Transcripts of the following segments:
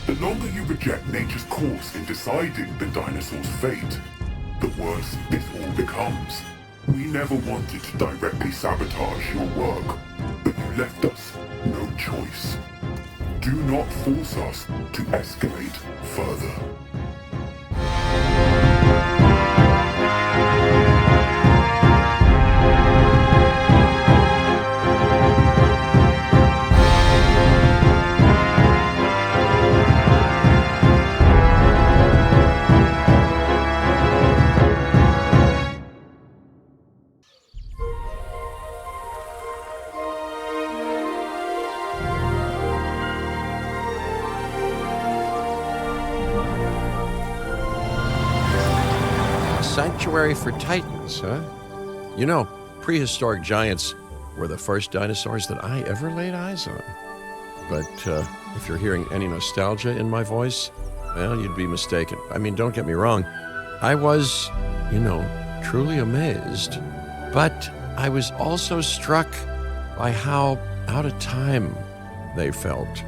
The longer you reject nature's course in deciding the dinosaur's fate, the worse this all becomes. We never wanted to directly sabotage your work, but you left us no choice. Do not force us to escalate further. Sanctuary for Titans, huh? You know, prehistoric giants were the first dinosaurs that I ever laid eyes on. But if you're hearing any nostalgia in my voice, well, you'd be mistaken. I mean, don't get me wrong. I was, truly amazed. But I was also struck by how out of time they felt.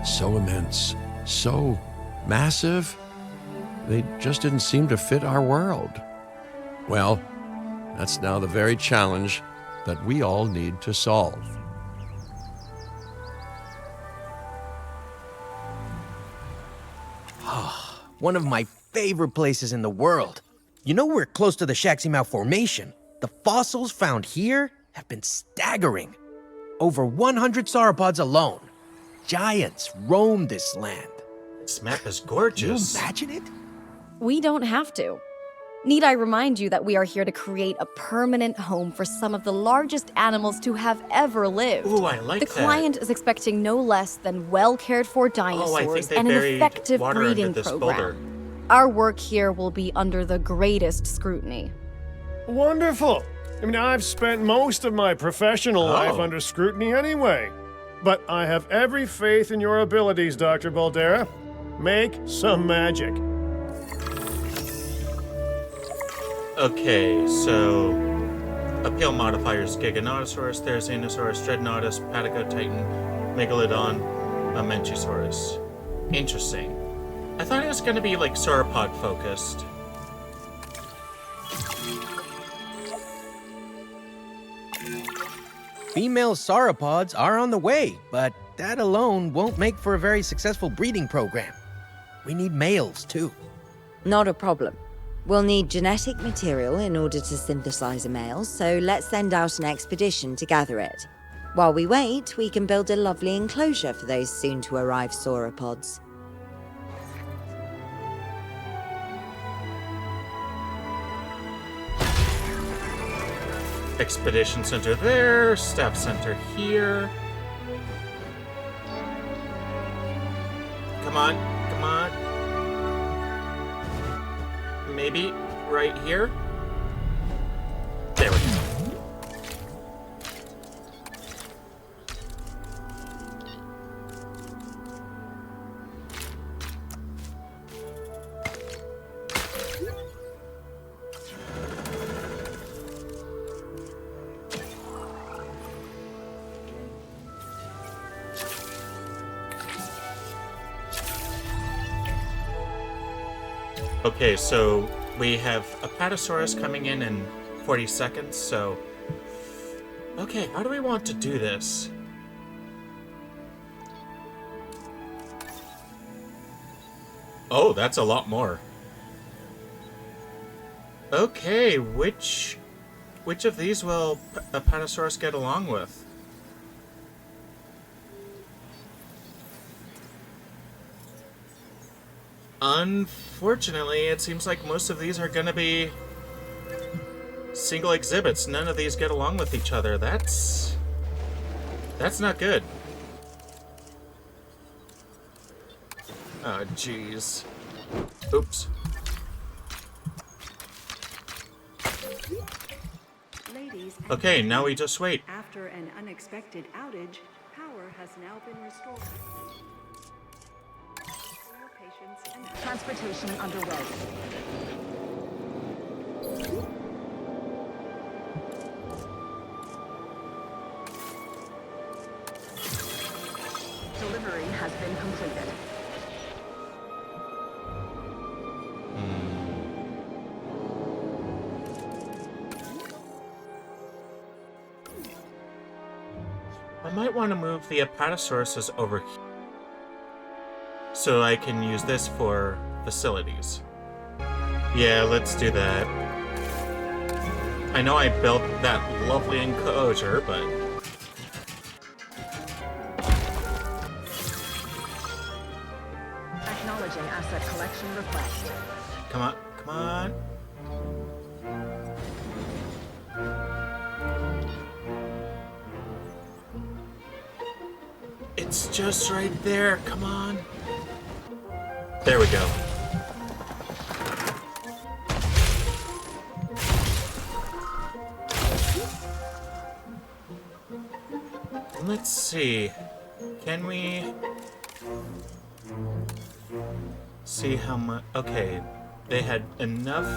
So immense, so massive. They just didn't seem to fit our world. Well, that's now the very challenge that we all need to solve. One of my favorite places in the world. You know we're close to the Shaximau Formation. The fossils found here have been staggering. Over 100 sauropods alone. Giants roam this land. This map is gorgeous. Can you imagine it? We don't have to. Need I remind you that we are here to create a permanent home for some of the largest animals to have ever lived. Ooh, I like the that. client is expecting no less than well-cared-for dinosaurs and an effective breeding program. Boulder. Our work here will be under the greatest scrutiny. Wonderful. I mean, I've spent most of my professional life under scrutiny anyway. But I have every faith in your abilities, Dr. Baldera. Make some magic. Okay, so appeal modifiers: Giganotosaurus, Therizinosaurus, Dreadnaughtus, Patagotitan, Megalodon, Mamenchisaurus. Interesting. I thought it was going to be like sauropod focused. Female sauropods are on the way, but that alone won't make for a very successful breeding program. We need males, too. Not a problem. We'll need genetic material in order to synthesize a male, so let's send out an expedition to gather it. While we wait, we can build a lovely enclosure for those soon-to-arrive sauropods. Expedition center there, staff center here. Come on, come on. Maybe right here? There we go. Okay, so we have a Patasaurus coming in 40 seconds, so... Okay, how do we want to do this? Oh, that's a lot more. Okay, which of these will a Patasaurus get along with? Unfortunately, it seems like most of these are gonna be single exhibits. None of these get along with each other. That's not good. Oh, jeez. Oops. Okay, now we just wait. After an unexpected outage, power has now been restored. Transportation underway. Delivery has been completed. might want to move the Apatosauruses over here so I can use this for facilities. Yeah, let's do that. I know I built that lovely enclosure, but... Acknowledging asset collection request. Come on, come on. It's just right there, come on. There we go. Let's see. Can we see how much? Okay, they had enough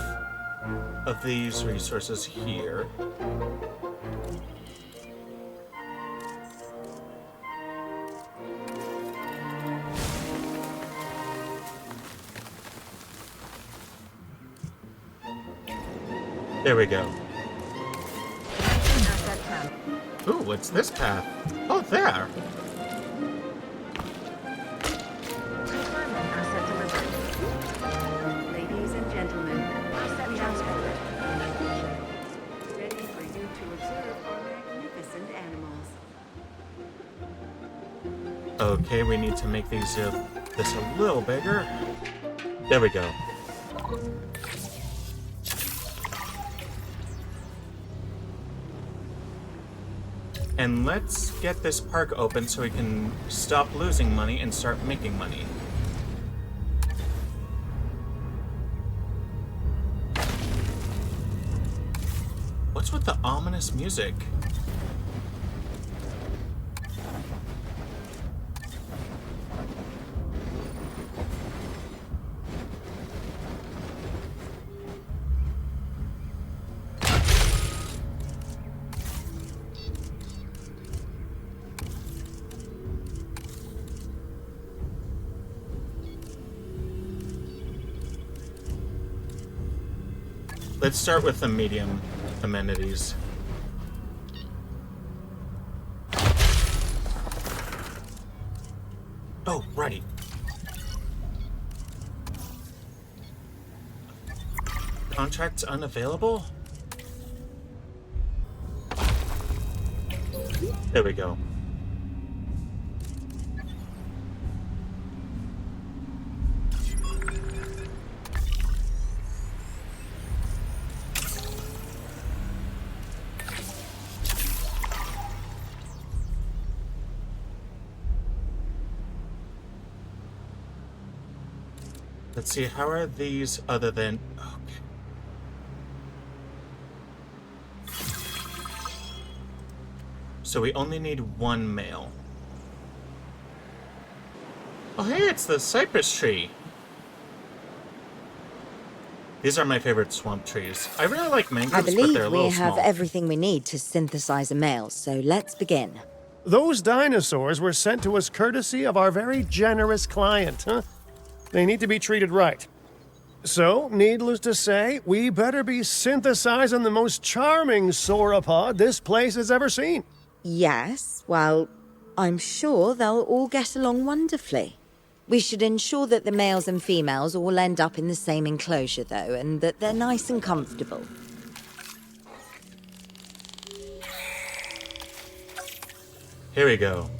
of these resources here. There we go. Ooh, what's this path? Oh, there. Ladies and gentlemen, asset transport. Ready for you to observe our magnificent animals. Okay, we need to make these this a little bigger. There we go. And let's get this park open so we can stop losing money and start making money. What's with the ominous music? Let's start with the medium amenities. Oh, right. Contracts unavailable? There we go. Let's see, how are these other than... Okay. So we only need one male. Oh hey, it's the cypress tree! These are my favorite swamp trees. I really like mangroves, I but they're a believe little we have small. everything we need to synthesize a male, so let's begin. Those dinosaurs were sent to us courtesy of our very generous client, huh? They need to be treated right. So, needless to say, we better be synthesizing the most charming sauropod this place has ever seen. Yes, well, I'm sure they'll all get along wonderfully. We should ensure that the males and females all end up in the same enclosure, though, and that they're nice and comfortable. Here we go.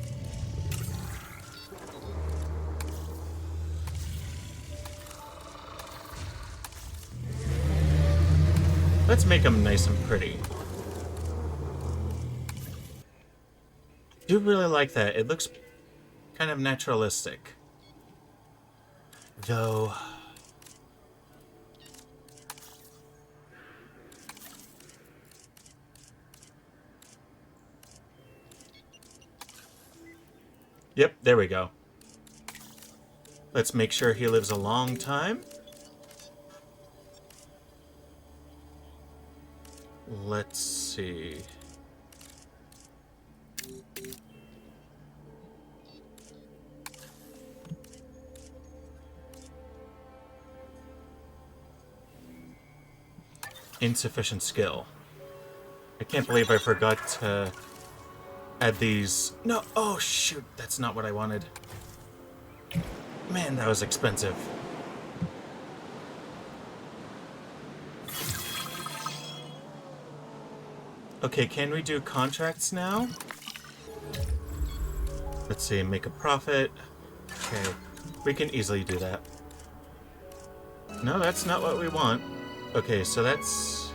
Let's make them nice and pretty. I do really like that. It looks kind of naturalistic. Though... Yep, there we go. Let's make sure he lives a long time. Let's see. Insufficient skill. I can't believe I forgot to add these. No, oh shoot, that's not what I wanted. Man, that was expensive. Okay, can we do contracts now? Let's see, make a profit. Okay, we can easily do that. No, that's not what we want. Okay, so that's...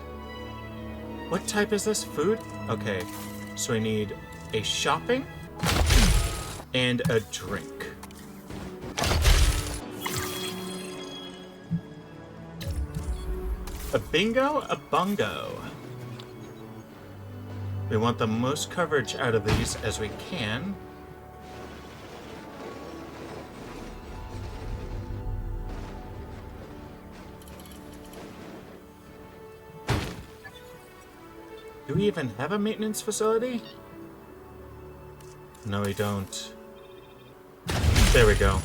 What type is this? Food? Okay, so we need a shopping and a drink. A bingo, a bongo. We want the most coverage out of these as we can. Do we even have a maintenance facility? No, we don't. There we go.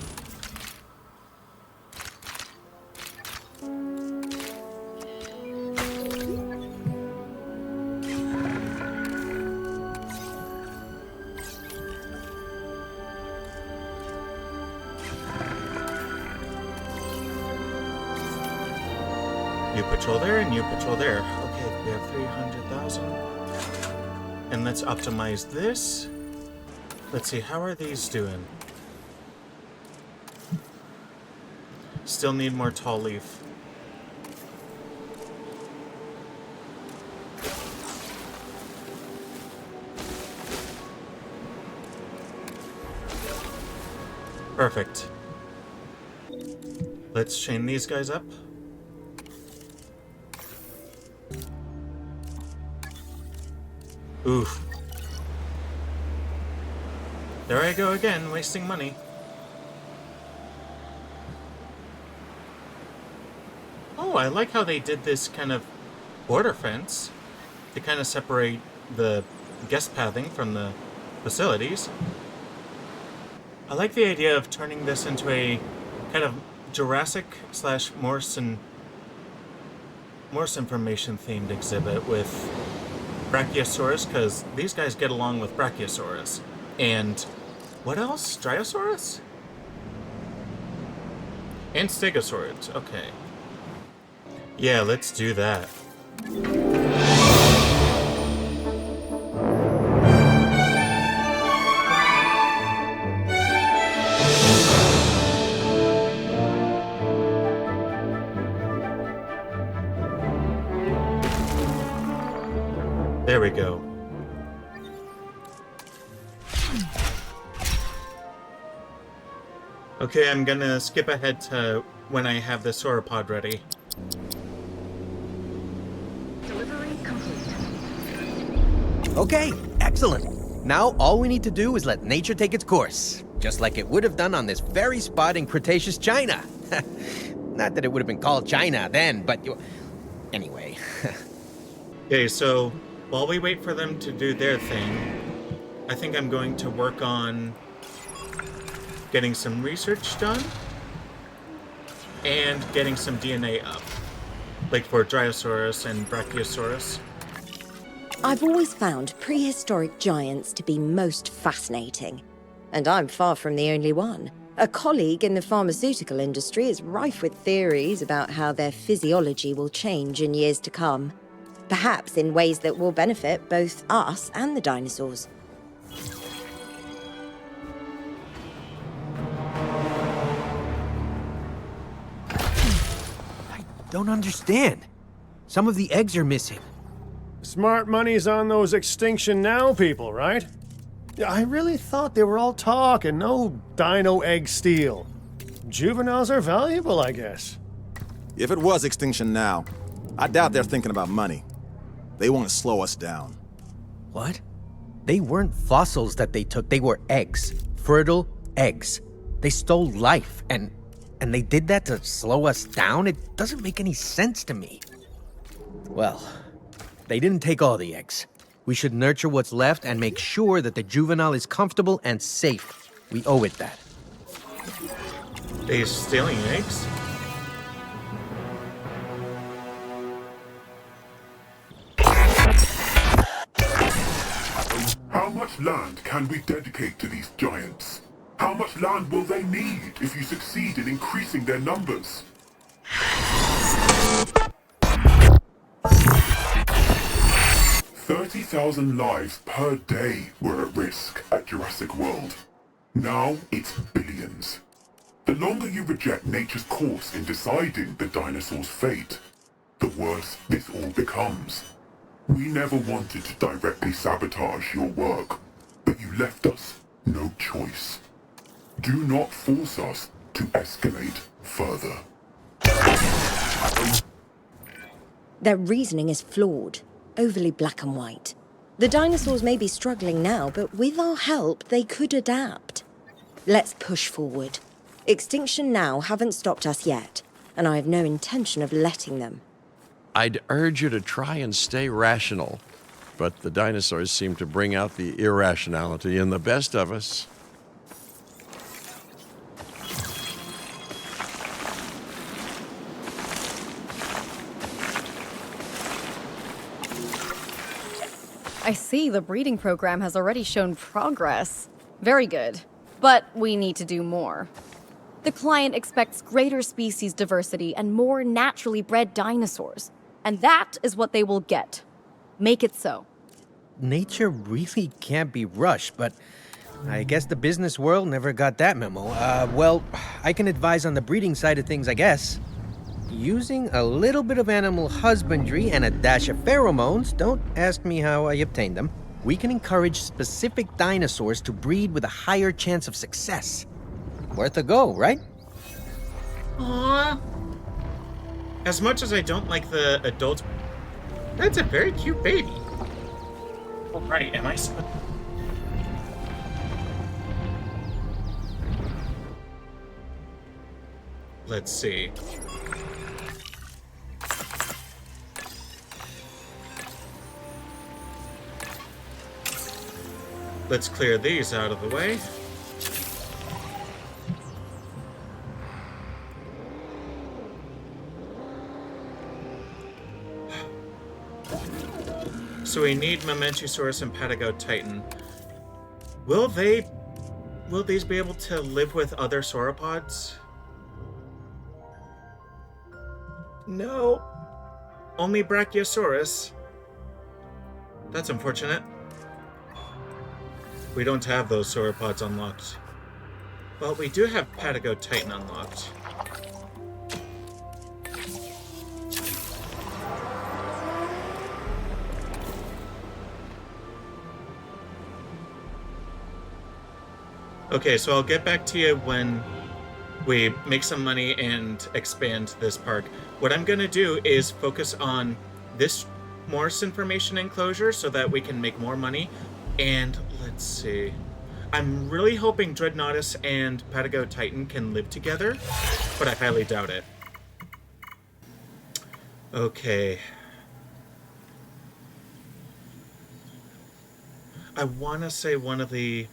You patrol there and you patrol there. Okay, we have 300,000. And let's optimize this. Let's see, how are these doing? Still need more tall leaf. Perfect. Let's chain these guys up. Oof. There I go again, wasting money. Oh, I like how they did this kind of border fence to kind of separate the guest pathing from the facilities. I like the idea of turning this into a kind of Jurassic / Morse information themed exhibit with Brachiosaurus, because these guys get along with Brachiosaurus. And what else? Dryosaurus? And Stegosaurus. Okay. Yeah, let's do that. There we go. Okay, I'm gonna skip ahead to when I have the sauropod ready. Delivery complete. Okay, excellent. Now all we need to do is let nature take its course, just like it would have done on this very spot in Cretaceous China. Not that it would have been called China then, but anyway. Okay, so while we wait for them to do their thing, I think I'm going to work on getting some research done and getting some DNA up, like for Dryosaurus and Brachiosaurus. I've always found prehistoric giants to be most fascinating. And I'm far from the only one. A colleague in the pharmaceutical industry is rife with theories about how their physiology will change in years to come. Perhaps in ways that will benefit both us and the dinosaurs. I don't understand. Some of the eggs are missing. Smart money's on those Extinction Now people, right? Yeah, I really thought they were all talk and no dino egg steal. Juveniles are valuable, I guess. If it was Extinction Now, I doubt they're thinking about money. They want to slow us down. What? They weren't fossils that they took, they were eggs. Fertile eggs. They stole life, and they did that to slow us down? It doesn't make any sense to me. Well, they didn't take all the eggs. We should nurture what's left and make sure that the juvenile is comfortable and safe. We owe it that. They're stealing eggs? How much land can we dedicate to these giants? How much land will they need if you succeed in increasing their numbers? 30,000 lives per day were at risk at Jurassic World. Now it's billions. The longer you reject nature's course in deciding the dinosaur's fate, the worse this all becomes. We never wanted to directly sabotage your work, but you left us no choice. Do not force us to escalate further. Their reasoning is flawed, overly black and white. The dinosaurs may be struggling now, but with our help, they could adapt. Let's push forward. Extinction Now haven't stopped us yet, and I have no intention of letting them. I'd urge you to try and stay rational, but the dinosaurs seem to bring out the irrationality in the best of us. I see the breeding program has already shown progress. Very good. But we need to do more. The client expects greater species diversity and more naturally bred dinosaurs. And that is what they will get. Make it so. Nature really can't be rushed, but I guess the business world never got that memo. Well, I can advise on the breeding side of things, I guess. Using a little bit of animal husbandry and a dash of pheromones, don't ask me how I obtained them, we can encourage specific dinosaurs to breed with a higher chance of success. Worth a go, right? Aww. As much as I don't like the adults, that's a very cute baby. Oh, right, am I... Let's see. Let's clear these out of the way. So we need Mosasaurus and Patagotitan. Will these be able to live with other sauropods? No. Only Brachiosaurus. That's unfortunate. We don't have those sauropods unlocked. Well, we do have Patagotitan unlocked. Okay, so I'll get back to you when we make some money and expand this park. What I'm gonna do is focus on this Morse information enclosure so that we can make more money. And let's see. I'm really hoping Dreadnaughtus and Patagotitan can live together, but I highly doubt it. Okay. I want to say one of the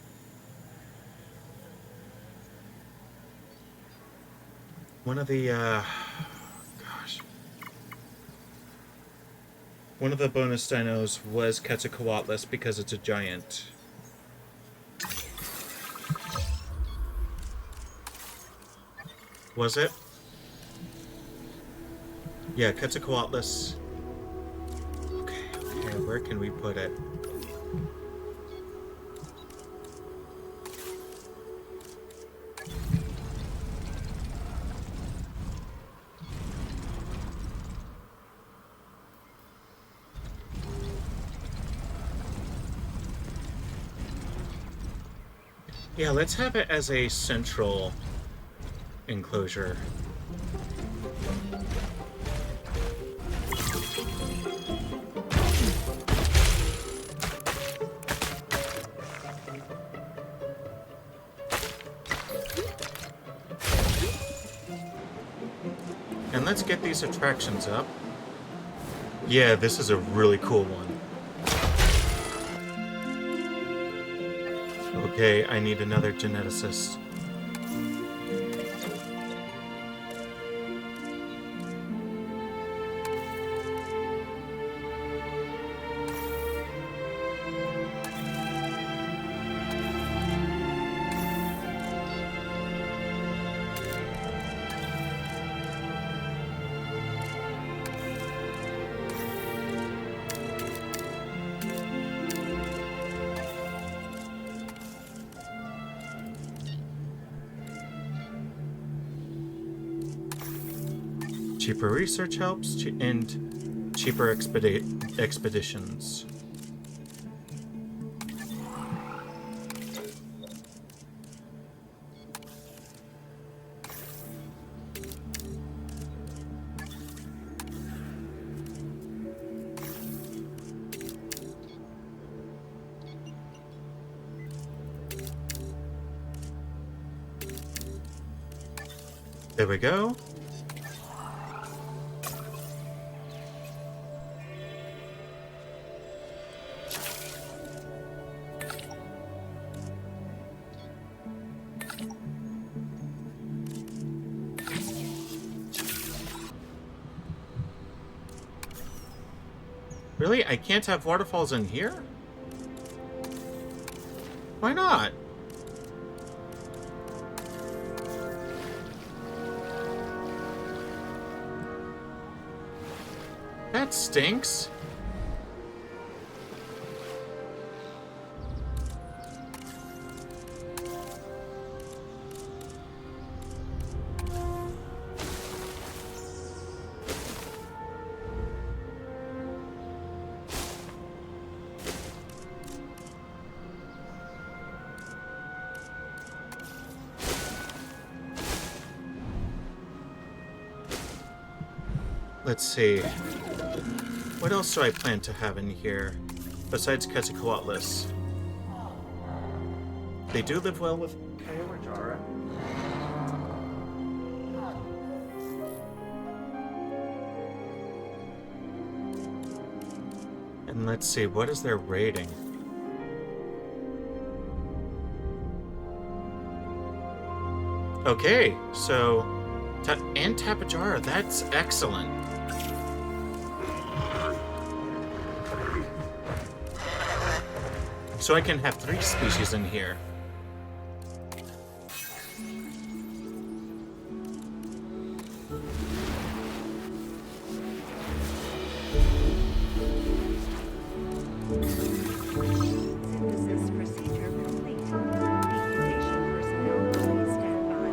bonus dinos was Quetzalcoatlus because it's a giant. Was it? Yeah, Quetzalcoatlus. Okay, where can we put it? Yeah, let's have it as a central enclosure. And let's get these attractions up. Yeah, this is a really cool one. Okay, I need another geneticist. Cheaper research helps, and cheaper expeditions. There we go. Really? I can't have waterfalls in here? Why not? That stinks. Let's see. What else do I plan to have in here besides Queztalcoatlus? They do live well with Jara. And let's see, what is their rating? Okay, so and Tapajara, that's excellent. So I can have 3 species in here. Synthesis procedure complete. Incubation personnel please stand by.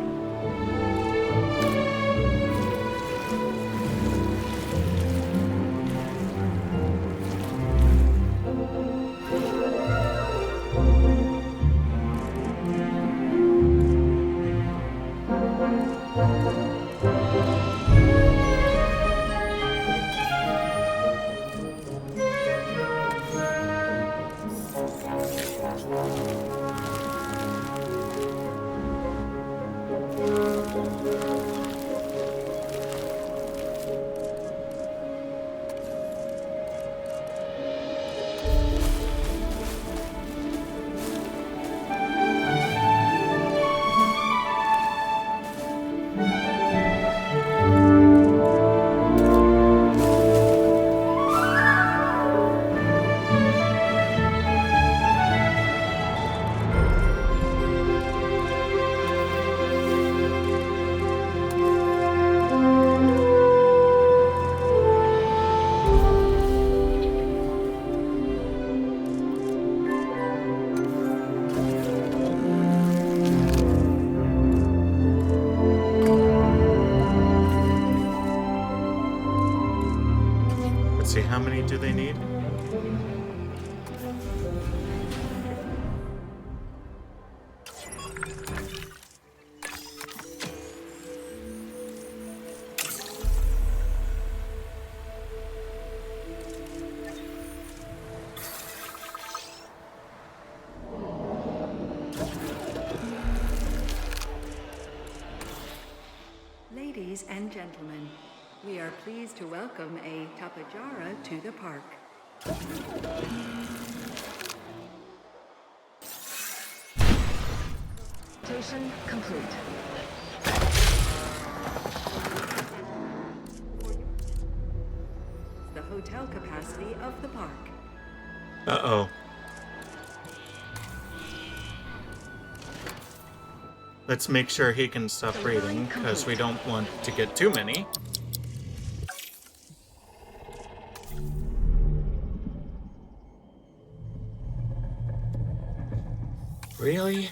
Let's see, how many do they need? Ladies and gentlemen, we are pleased to welcome a Tapajara to the park. Station complete. The hotel capacity of the park. Uh-oh. Let's make sure he can stop breathing, because we don't want to get too many. Really?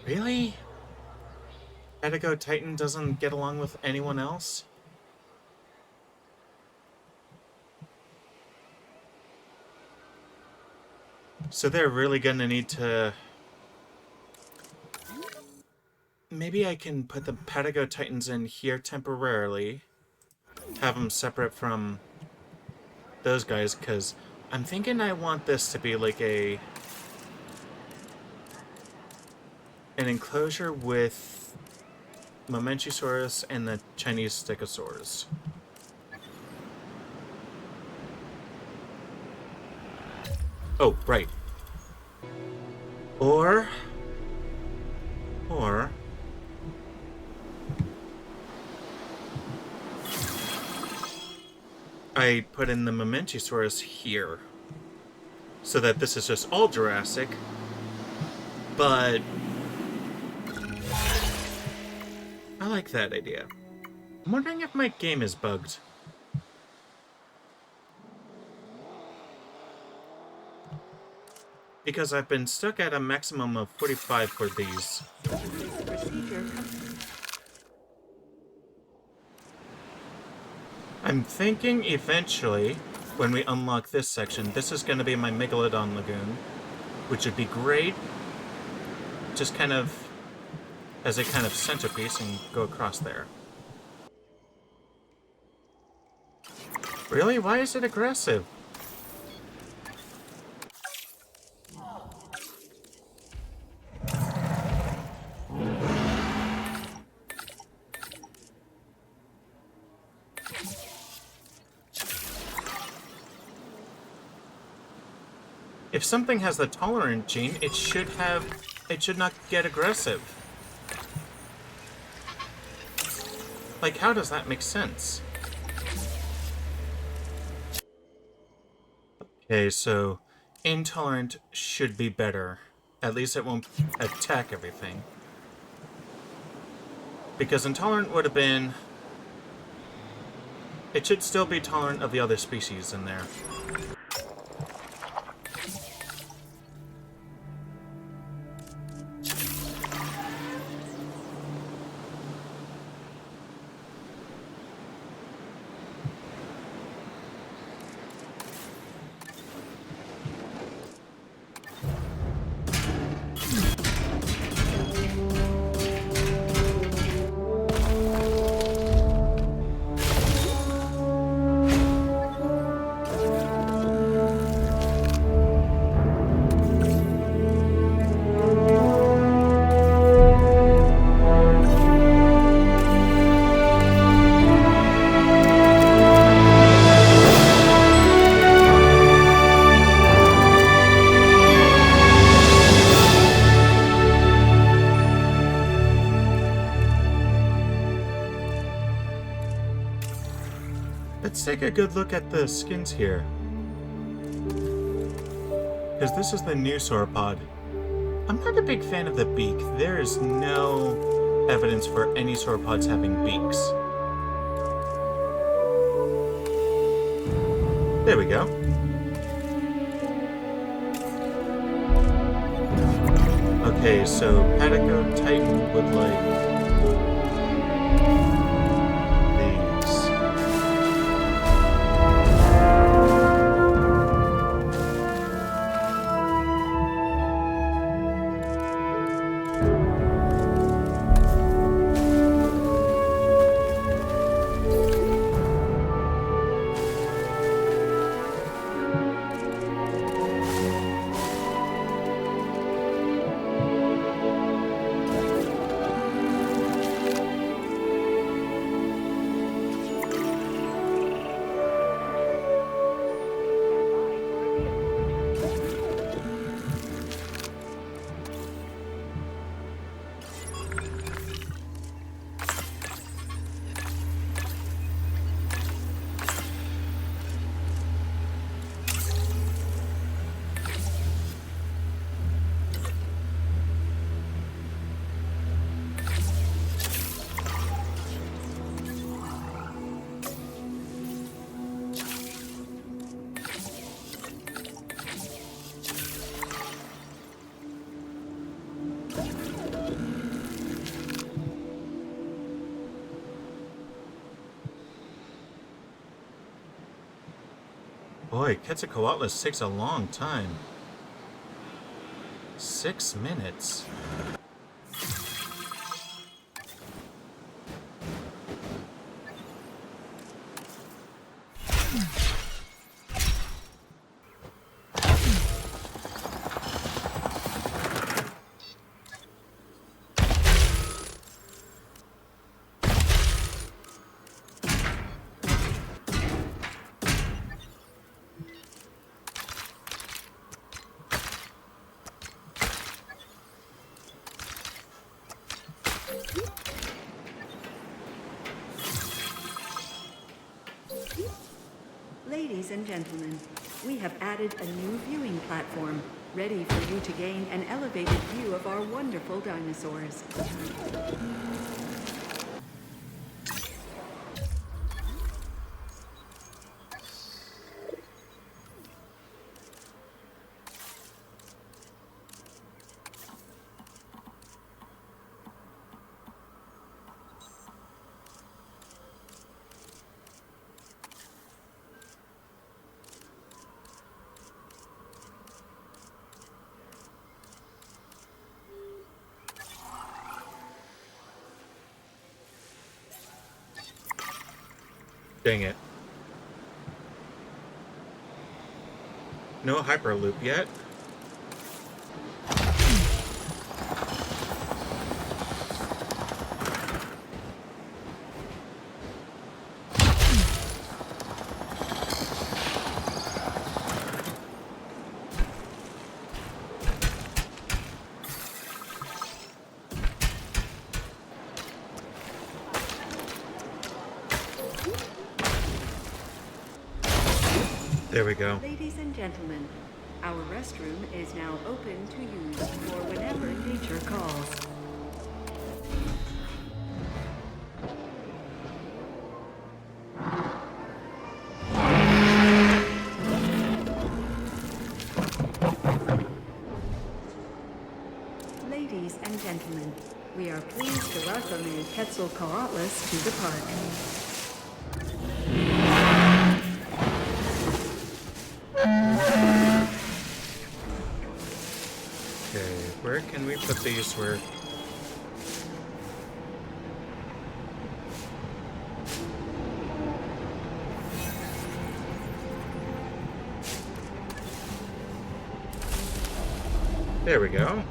Really? Patagotitan doesn't get along with anyone else? So they're really gonna need to... Maybe I can put the Patagotitans in here temporarily. Have them separate from those guys, because I'm thinking I want this to be like an enclosure with Mosasaurus and the Chinese Stegosaurus. Oh, right. Or I put in the Mosasaurus here, so that this is just all Jurassic, but I like that idea. I'm wondering if my game is bugged. Because I've been stuck at a maximum of 45 for these. I'm thinking eventually, when we unlock this section, this is going to be my Megalodon Lagoon, which would be great, just kind of as a kind of centerpiece and go across there. Really? Why is it aggressive? If something has the tolerant gene, it should not get aggressive. Like, how does that make sense? Okay, so intolerant should be better. At least it won't attack everything. Because intolerant would have been... It should still be tolerant of the other species in there. Let's take a good look at the skins here. Because this is the new sauropod. I'm not a big fan of the beak. There is no evidence for any sauropods having beaks. There we go. Okay, so Patagotitan would like... Boy, Quetzalcoatlus takes a long time. 6 minutes. Ladies and gentlemen, we have added a new viewing platform, ready for you to gain an elevated view of our wonderful dinosaurs. Dang it. No Hyperloop yet. There we go. Ladies and gentlemen, our restroom is now open to use for whenever nature calls. Ladies and gentlemen, we are pleased to welcome a Quetzalcoatlus to the park. Where can we put these where... There we go.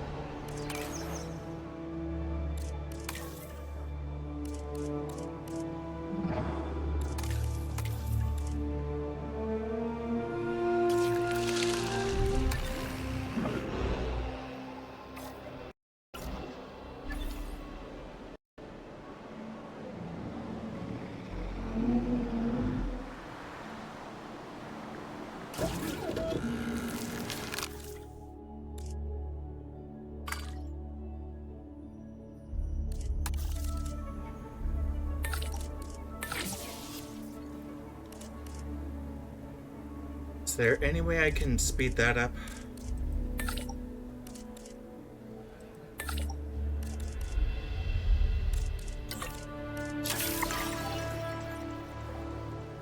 Is there any way I can speed that up?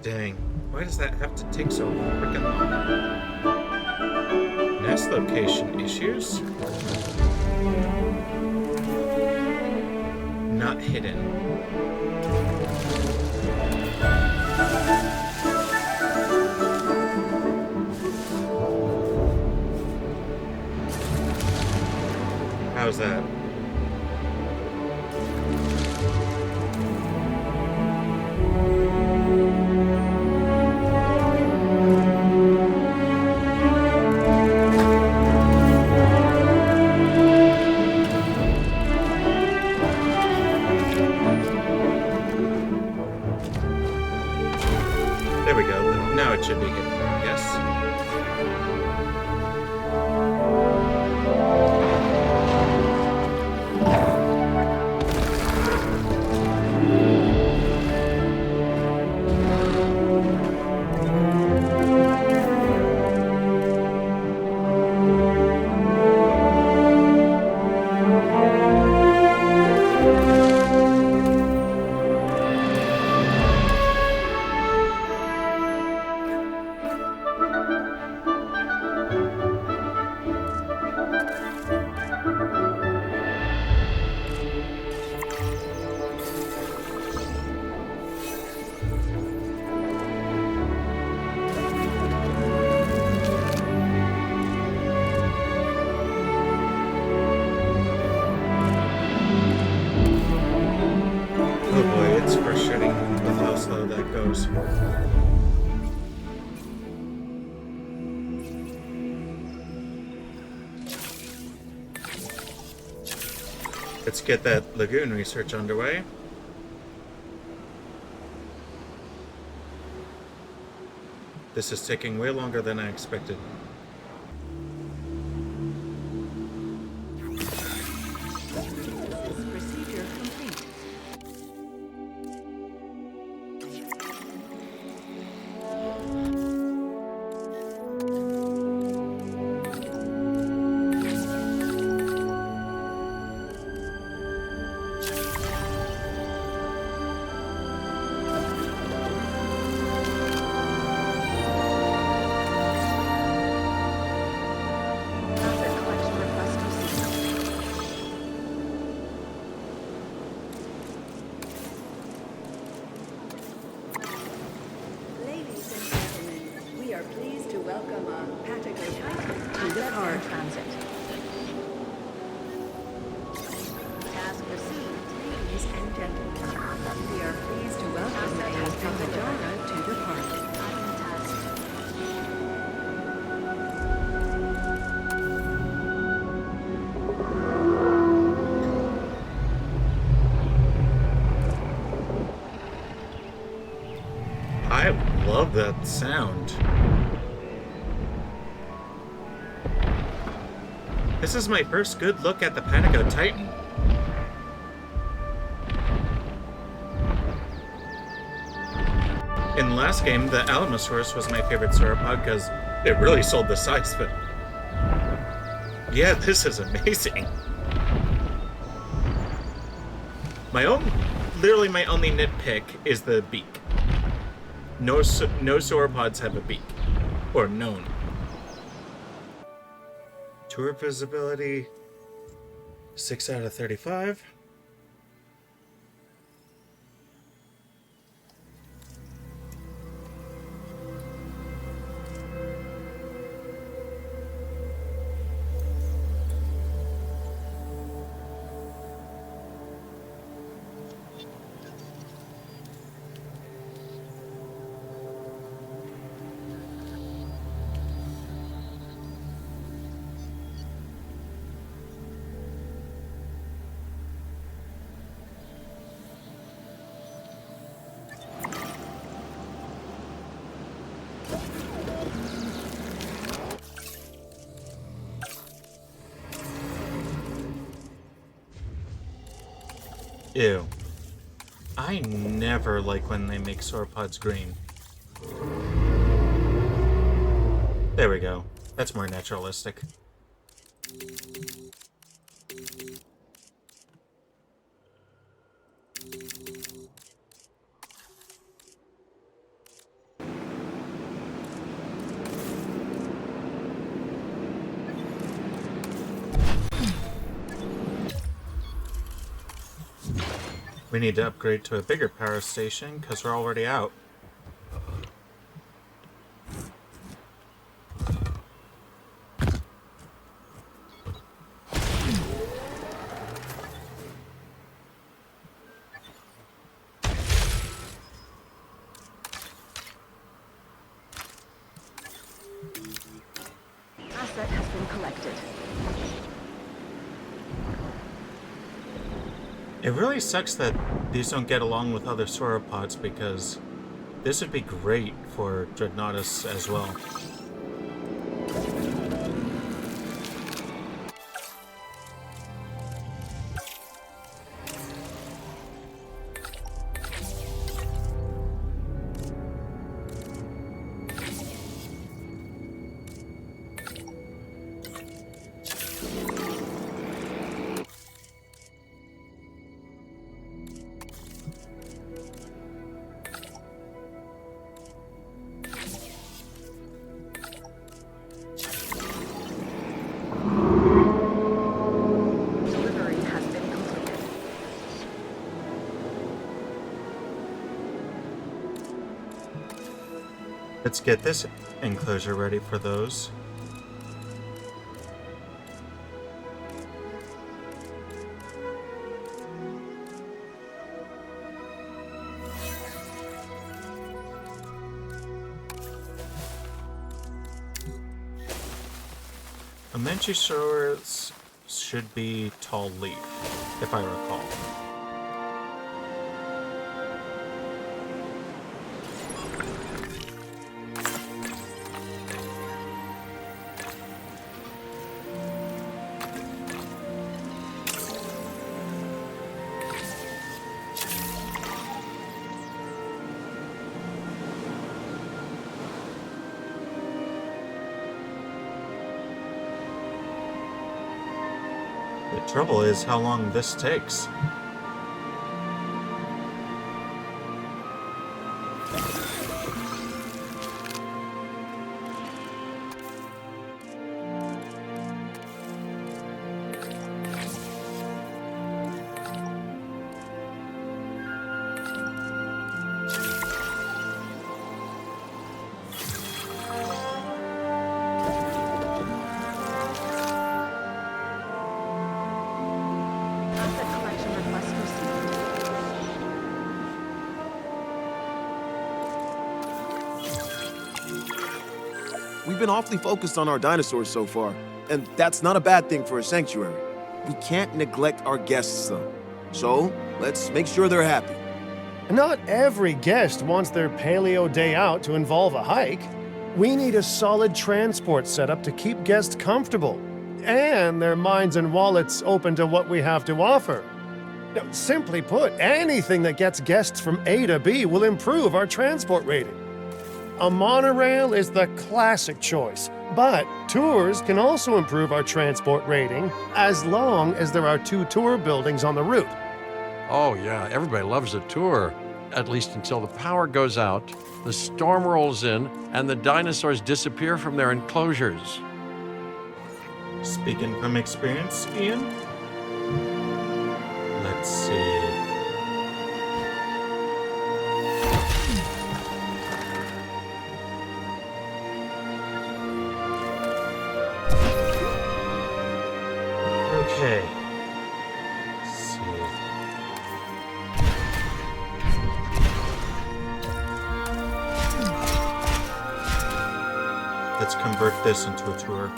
Dang, why does that have to take so freaking long? Nest location issues? Not hidden. How's that? There we go. Now it should be hidden, I guess. Oh boy, it's frustrating with how slow that goes. Let's get that lagoon research underway. This is taking way longer than I expected. Procedure complete. Asset collection request received. Ladies and gentlemen, we are pleased to welcome a Patagotitan to the Asset park. in transit. Task received. Ladies and gentlemen, we are pleased to welcome a Patagotitan to the park. Item task. I love that sound. This is my first good look at the Patagotitan. In the last game, the Alamosaurus was my favorite sauropod because it really sold the size of it. Yeah, this is amazing. Literally my only nitpick is the beak. No sauropods have a beak, or known. Tour visibility, 6 out of 35. Ew. I never like when they make sauropods green. There we go. That's more naturalistic. We need to upgrade to a bigger power station because we're already out. Asset has been collected. It really sucks that these don't get along with other sauropods because this would be great for Dreadnaughtus as well. Delivery has been completed. Let's get this enclosure ready for those. A Manchisaurus should be tall leaf, if I recall. The trouble is how long this takes. Asset collection request received. We've been awfully focused on our dinosaurs so far, and that's not a bad thing for a sanctuary. We can't neglect our guests, though. So, let's make sure they're happy. Not every guest wants their paleo day out to involve a hike. We need a solid transport setup to keep guests comfortable and their minds and wallets open to what we have to offer. Now, simply put, anything that gets guests from A to B will improve our transport rating. A monorail is the classic choice, but tours can also improve our transport rating as long as there are 2 tour buildings on the route. Oh, yeah, everybody loves a tour. At least until the power goes out, the storm rolls in, and the dinosaurs disappear from their enclosures. Speaking from experience, Ian? Let's see. Okay. Let's see. Let's convert this into a tour.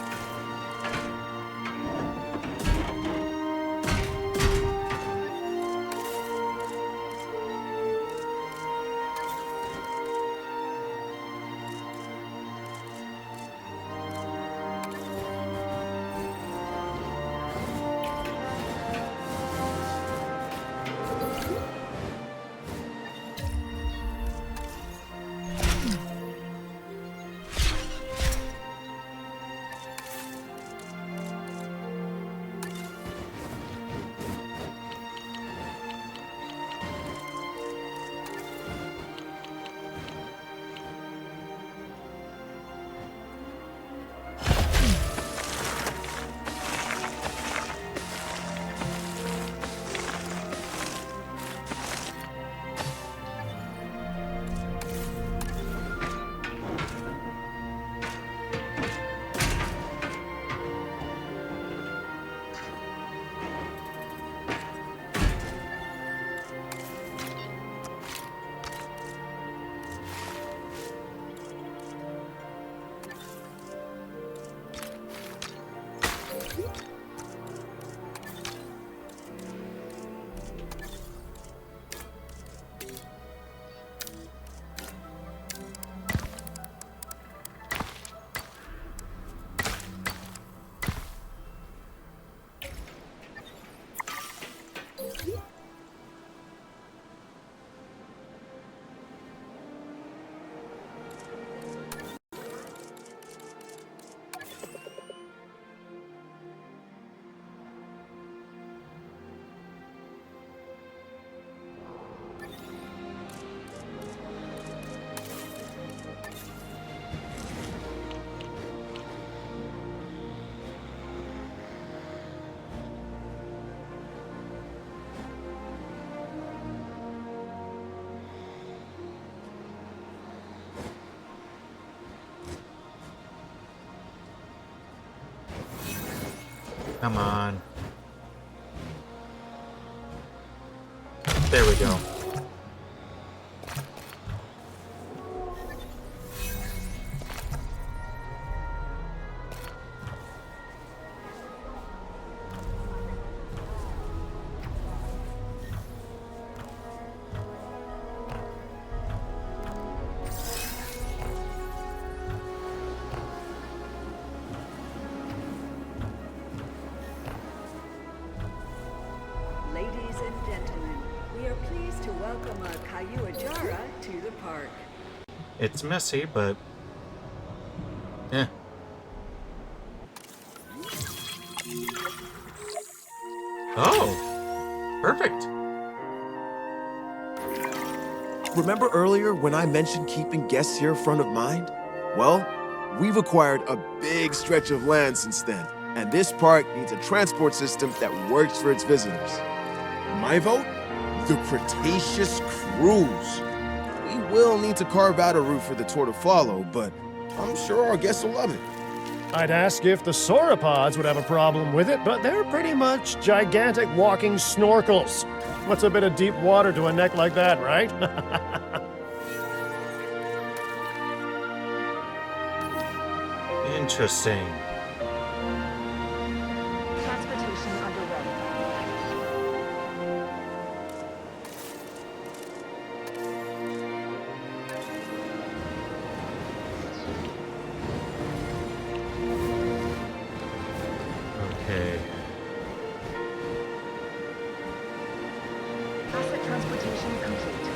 Come on. There we go. welcome a Kayuajara to the park. It's messy, but... eh. Oh! Perfect! Remember earlier when I mentioned keeping guests here front of mind? Well, we've acquired a big stretch of land since then, and this park needs a transport system that works for its visitors. My vote? The Cretaceous Cruise. We will need to carve out a route for the tour to follow, but I'm sure our guests will love it. I'd ask if the sauropods would have a problem with it, but they're pretty much gigantic walking snorkels. What's a bit of deep water to a neck like that, right? Interesting. Transportation underway. Okay. Asset transportation complete.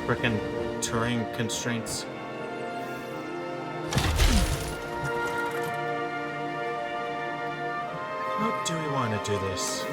Frickin' terrain constraints. How do we want to do this?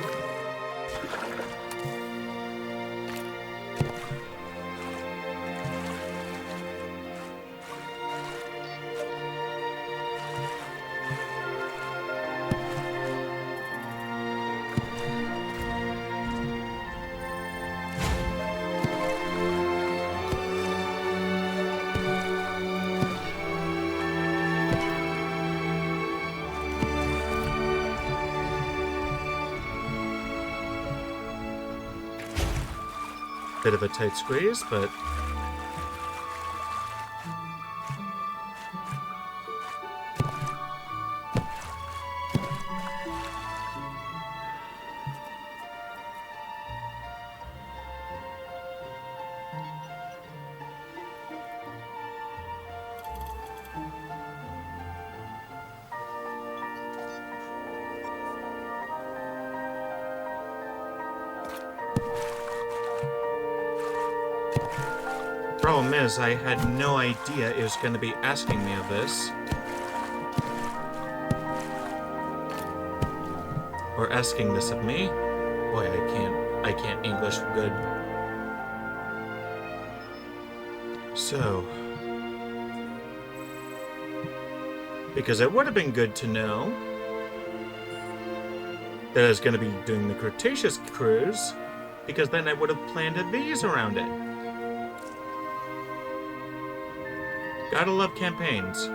Bit of a tight squeeze, but problem is, I had no idea it was going to be asking me of this. Or asking this of me. Boy, I can't English good. So... because it would have been good to know that I was going to be doing the Cretaceous cruise, because then I would have planted these around it. Gotta love campaigns.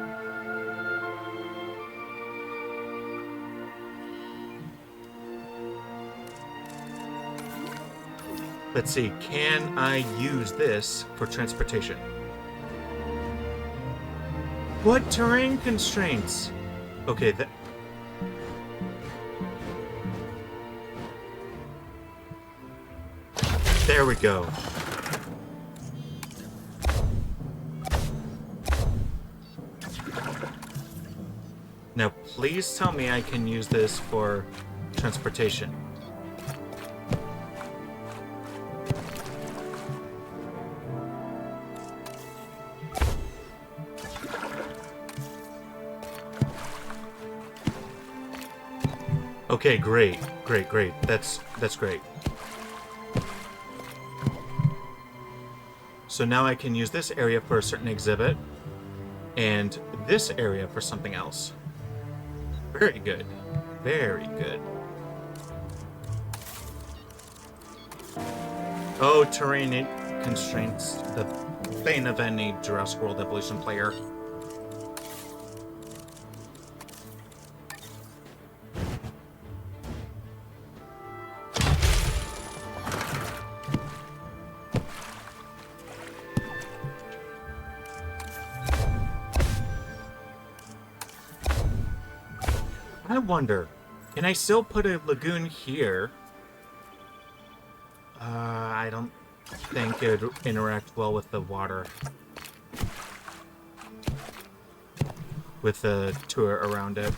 Let's see, can I use this for transportation? What terrain constraints? Okay, that... there we go. Now, please tell me I can use this for transportation. Okay, great. Great. That's great. So now I can use this area for a certain exhibit, and this area for something else. Very good. Very good. Oh, terrain constraints. The bane of any Jurassic World Evolution player. I wonder, can I still put a lagoon here? I don't think it would interact well with the water. With the tour around it.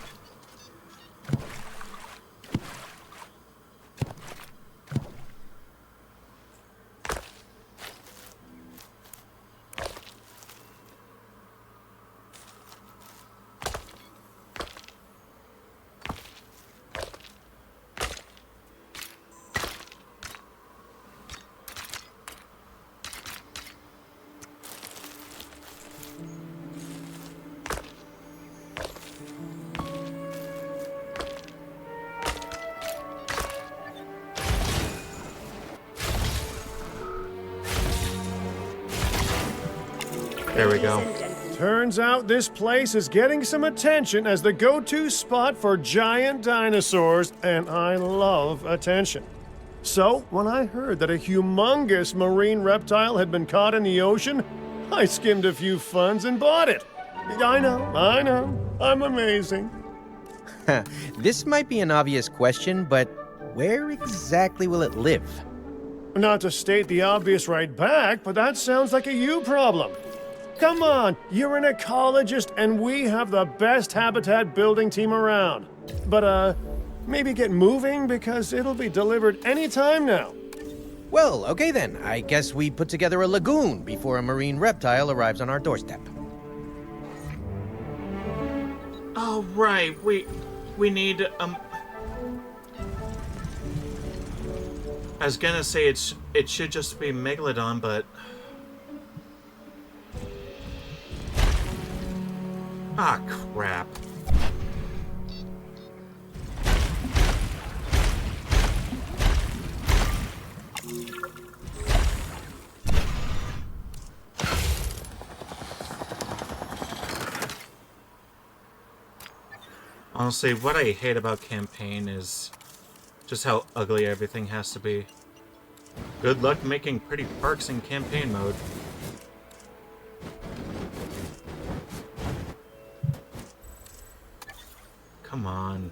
There we go. Turns out this place is getting some attention as the go-to spot for giant dinosaurs, and I love attention. So, when I heard that a humongous marine reptile had been caught in the ocean, I skimmed a few funds and bought it. I know, I'm amazing. This might be an obvious question, but where exactly will it live? Not to state the obvious right back, but that sounds like a you problem. Come on, you're an ecologist and we have the best habitat building team around. But, maybe get moving because it'll be delivered any time now. Well, okay then. I guess we put together a lagoon before a marine reptile arrives on our doorstep. Oh, right. We need, I was gonna say it should just be Megalodon, but... Ah, crap. Honestly, what I hate about campaign is just how ugly everything has to be. Good luck making pretty parks in campaign mode. Come on.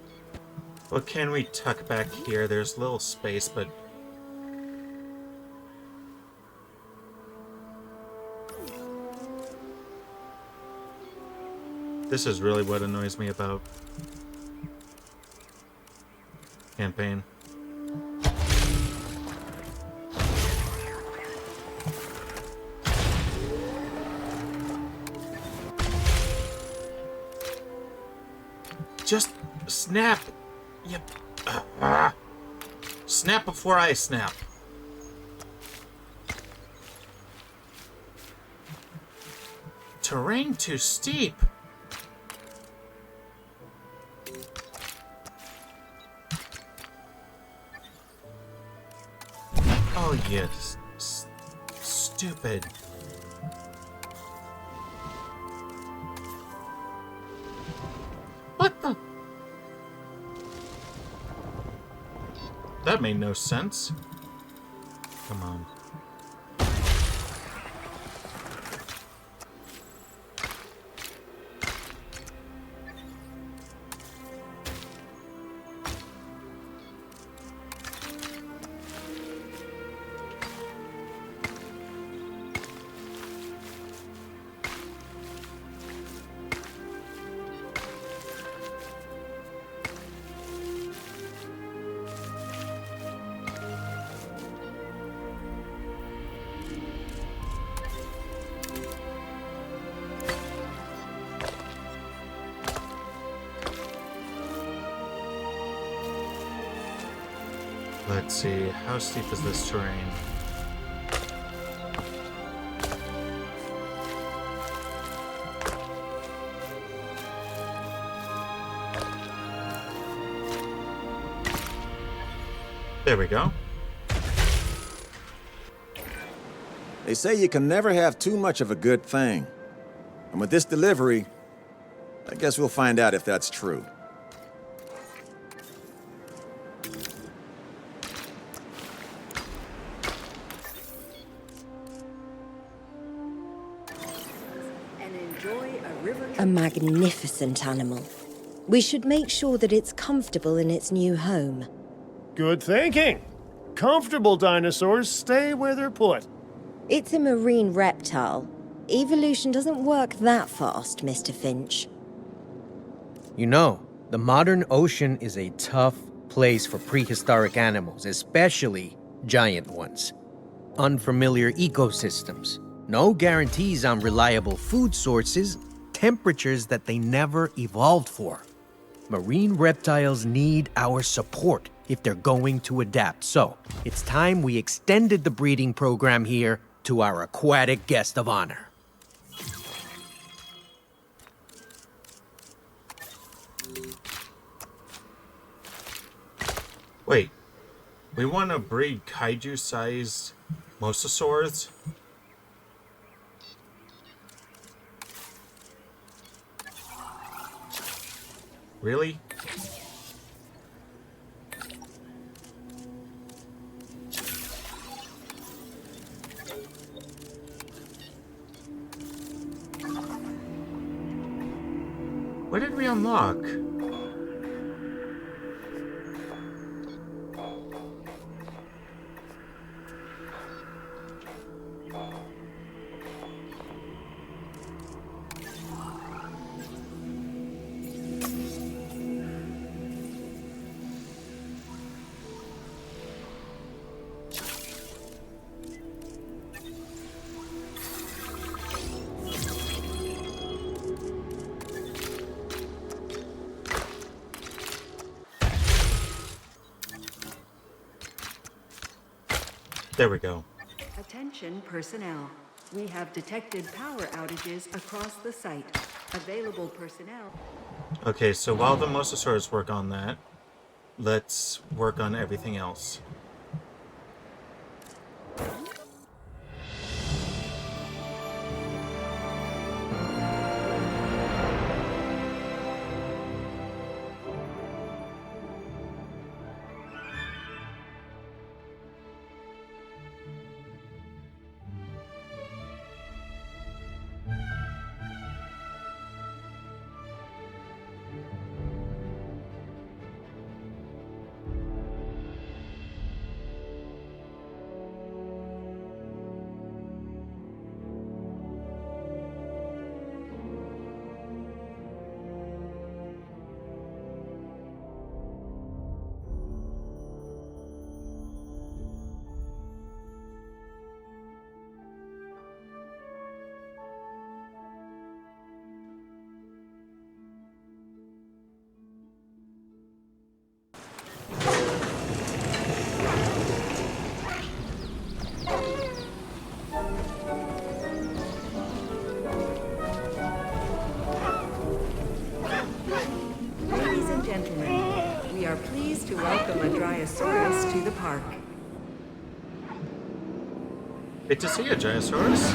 What can we tuck back here? There's little space, but... This is really what annoys me about campaign. Just snap. Yep. Snap before I snap. Terrain too steep. Oh, yes. Stupid. What the? That made no sense. Come on. Let's see, how steep is this terrain? There we go. They say you can never have too much of a good thing. And with this delivery, I guess we'll find out if that's true. A magnificent animal. We should make sure that it's comfortable in its new home. Good thinking. comfortable dinosaurs stay where they're put. It's a marine reptile. Evolution doesn't work that fast, Mr. Finch. You know, the modern ocean is a tough place for prehistoric animals, especially giant ones. Unfamiliar ecosystems, no guarantees on reliable food sources, temperatures that they never evolved for. Marine reptiles need our support if they're going to adapt. So, it's time we extended the breeding program here to our aquatic guest of honor. Wait, we want to breed kaiju-sized mosasaurs? Really? What did we unlock? There we go. Attention personnel. We have detected power outages across the site. Available personnel. Okay, so while the Mosasaurus work on that, let's work on everything else. To welcome a Dracosaurus to the park. Good to see you, Dinosaurus.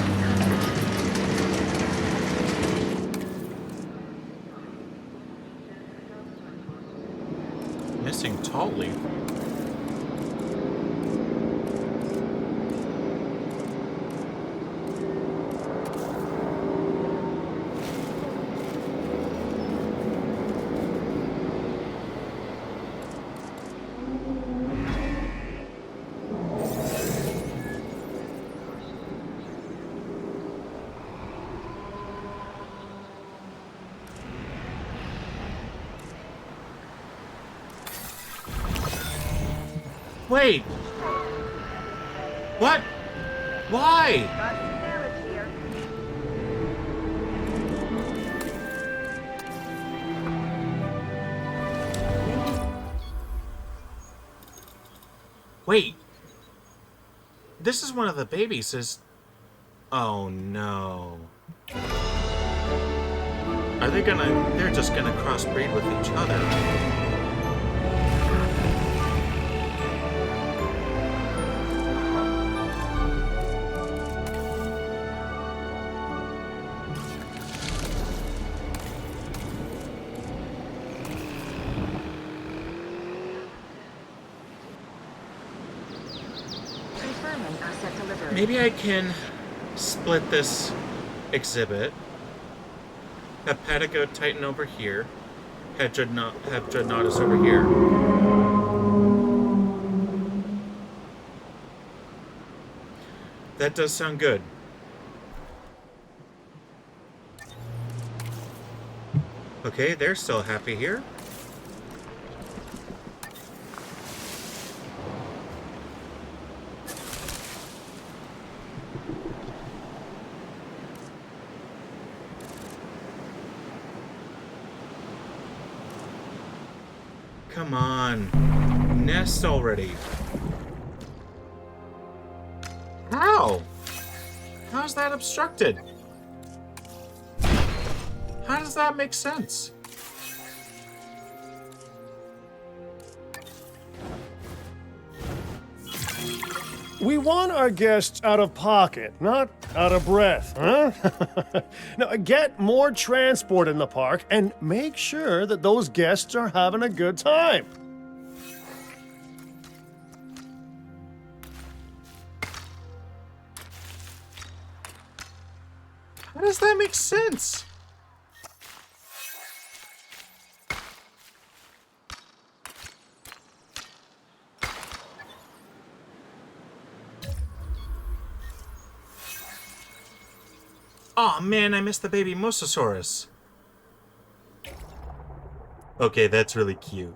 Missing tall leaf. Wait! What? Why? Wait. This is one of the babies, Oh no. Are they they're just gonna crossbreed with each other. Maybe I can split this exhibit. Have Patagotitan over here. Have Dreadnaughtus over here. That does sound good. Okay, they're still happy here. Come on. Nest already. How? How's that obstructed? How does that make sense? We want our guests out of pocket, not out of breath, huh? Now, get more transport in the park and make sure that those guests are having a good time. How does that make sense? Aw, man, I missed the baby Mosasaurus. Okay, that's really cute.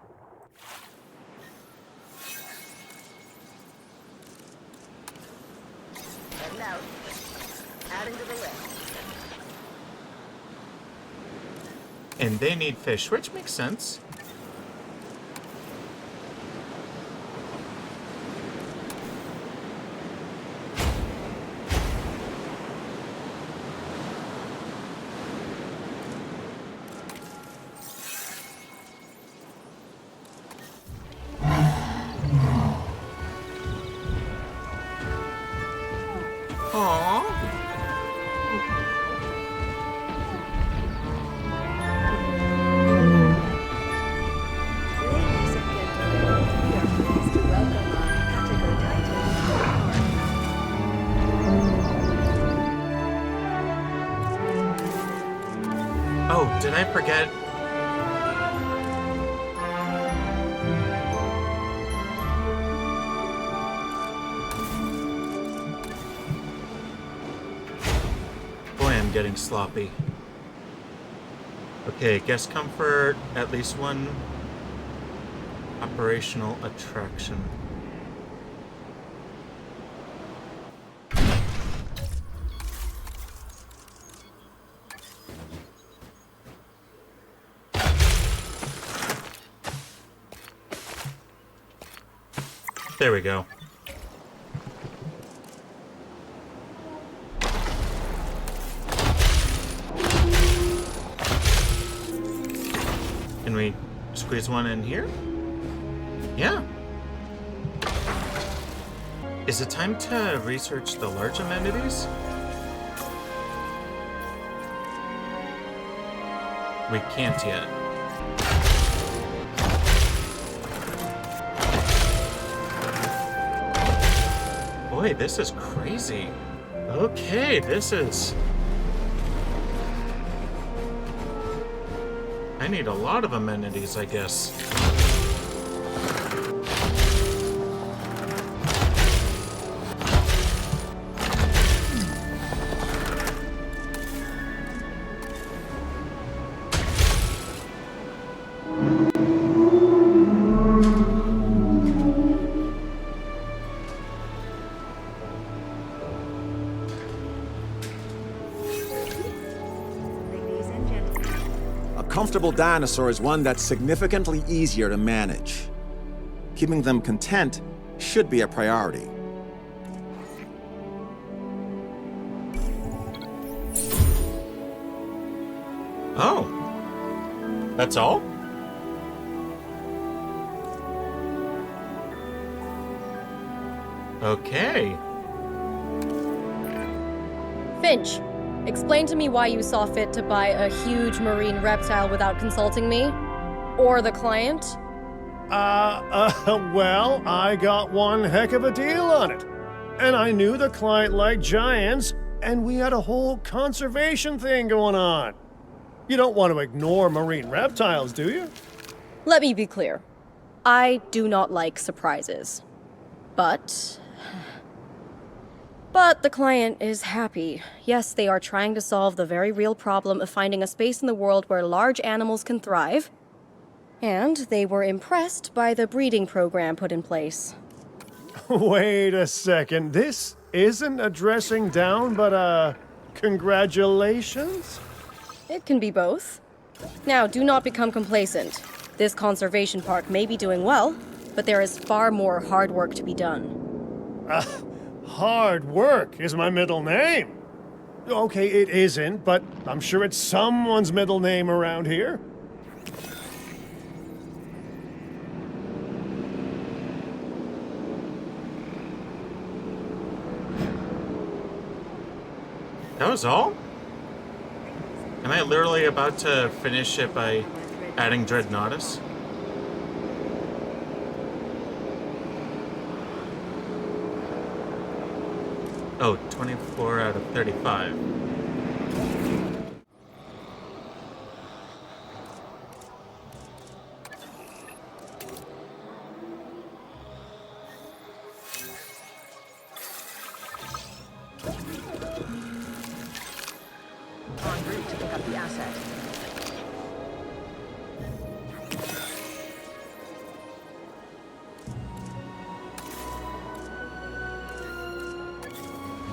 And now, adding to the list. And they need fish, which makes sense. Ladies and gentlemen, we are pleased to welcome our Patagotitan to the park. Oh, did I forget? Boy, I'm getting sloppy. Okay, guest comfort, at least one operational attraction. There we go. Can we squeeze one in here? Yeah. Is it time to research the large amenities? We can't yet. Boy, this is crazy. Okay, this is... I need a lot of amenities, I guess. Ladies and gentlemen, A comfortable dinosaur is one that's significantly easier to manage. Keeping them content should be a priority. Oh. That's all? Okay. Finch, explain to me why you saw fit to buy a huge marine reptile without consulting me? Or the client? Well, I got one heck of a deal on it. And I knew the client liked giants, and we had a whole conservation thing going on. You don't want to ignore marine reptiles, do you? Let me be clear. I do not like surprises. But But the client is happy. Yes, they are trying to solve the very real problem of finding a space in the world where large animals can thrive. And they were impressed by the breeding program put in place. Wait a second. This isn't a dressing down, but a congratulations? It can be both. Now, do not become complacent. This conservation park may be doing well, but there is far more hard work to be done. Hard work is my middle name. Okay, it isn't, but I'm sure it's someone's middle name around here. That was all? Am I literally about to finish it by adding Dreadnaughtus? Oh, 24 out of 35. En route to pick up the asset.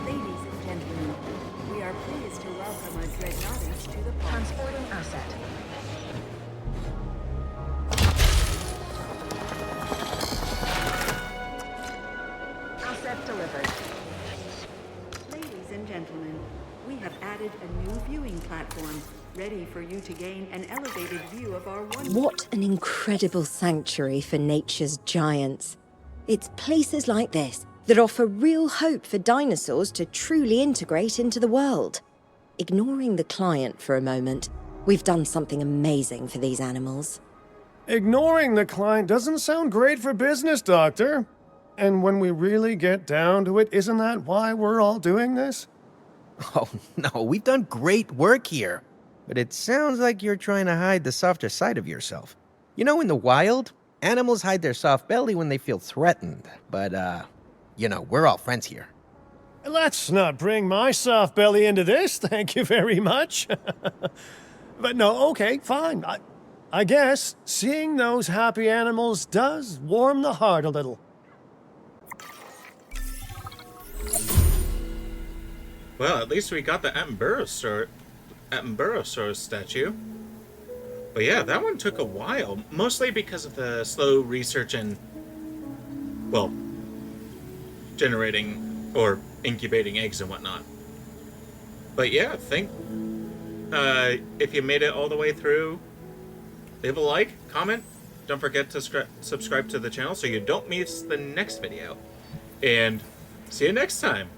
Ladies and gentlemen, we are pleased to welcome a Dreadnaughtus to the park. Transporting asset. Asset delivered. Ladies and gentlemen, we have added a new viewing platform, ready for you to gain an elevated view of our wonderful... What an incredible sanctuary for nature's giants. It's places like this that offer real hope for dinosaurs to truly integrate into the world. Ignoring the client for a moment, we've done something amazing for these animals. Ignoring the client doesn't sound great for business, Doctor. And when we really get down to it, isn't that why we're all doing this? Oh, no, we've done great work here. But it sounds like you're trying to hide the softer side of yourself. You know, in the wild, animals hide their soft belly when they feel threatened. But, you know, we're all friends here. Let's not bring my soft belly into this, thank you very much. But no, okay, fine. I guess seeing those happy animals does warm the heart a little. Well, at least we got the Attenborough statue. But yeah, that one took a while, mostly because of the slow research and, well, generating or incubating eggs and whatnot. But yeah, if you made it all the way through, leave a like, comment. Don't forget to subscribe to the channel so you don't miss the next video. And see you next time.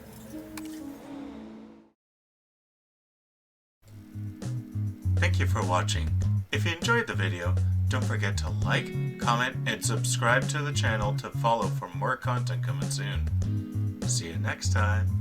Thank you for watching. If you enjoyed the video, don't forget to like, comment, and subscribe to the channel to follow for more content coming soon. See you next time.